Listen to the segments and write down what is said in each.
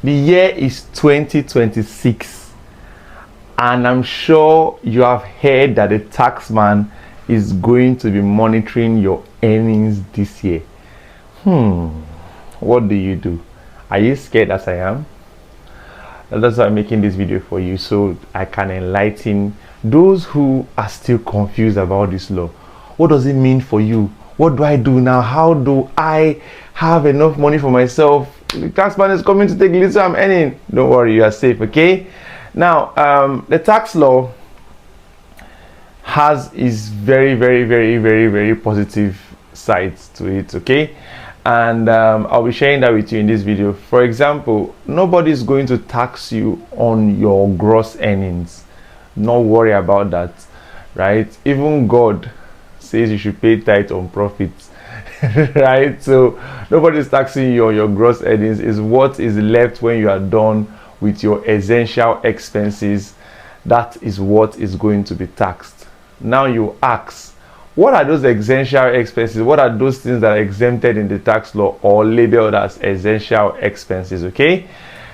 The year is 2026, and I'm sure you have heard that the taxman is going to be monitoring your earnings this year. What do you do? Are you scared as I am? That's why I'm making this video for you, so I can enlighten those who are still confused about this law. What does it mean for you? What do I do now? How do I have enough money for myself? The taxman is coming to take little I'm earning. Don't worry, you are safe, okay? Now, the tax law is very positive sides to it, okay? And I'll be sharing that with you in this video. For example, nobody is going to tax you on your gross earnings. No worry about that, right? Even God says you should pay tithe on profits, right? So nobody is taxing you on your gross earnings. Is what is left when you are done with your essential expenses. That is what is going to be taxed. Now you ask, what are those essential expenses? What are those things that are exempted in the tax law or labeled as essential expenses? Okay,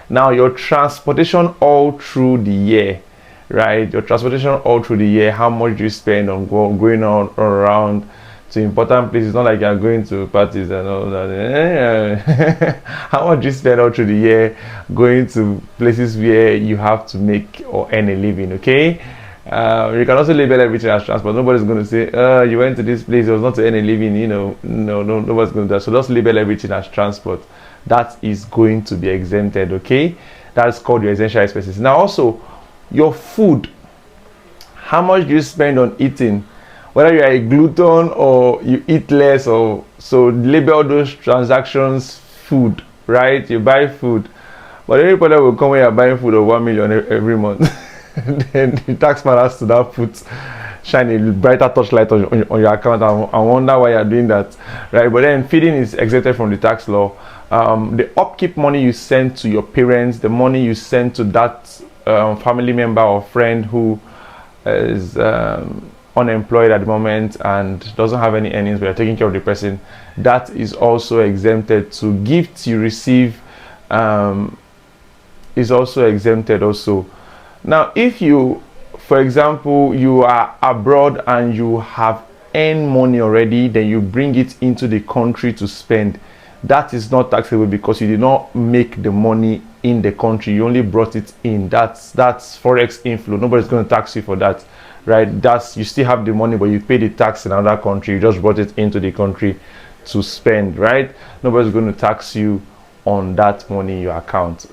now your transportation all through the year, right? Your transportation all through the year. How much do you spend on going on around to important places? Not like you're going to parties and all that. How much do you spend all through the year going to places where you have to make or earn a living? Okay. You can also label everything as transport. Nobody's going to say, you went to this place, it was not to earn a living, you know. No, nobody's going to do that. So just label everything as transport. That is going to be exempted, okay? That's called your essential expenses. Now also, your food. How much do you spend on eating? Whether you are a glutton or you eat less, or so label those transactions food, right? You buy food. But any problem will come when you're buying food of 1 million every month. Then the taxman has to now shine a brighter touchlight on your account and wonder why you're doing that, right? But then feeding is exempted from the tax law. The upkeep money you send to your parents, the money you send to that family member or friend who is unemployed at the moment and doesn't have any earnings, but you're taking care of the person, that is also exempted. To gifts you receive is also exempted also. Now, if you, for example, you are abroad and you have earned money already, then you bring it into the country to spend, that is not taxable because you did not make the money in the country, you only brought it in. That's forex inflow. Nobody's going to tax you for that, right? You still have the money, but you pay the tax in another country. You just brought it into the country to spend, right? Nobody's going to tax you on that money in your account.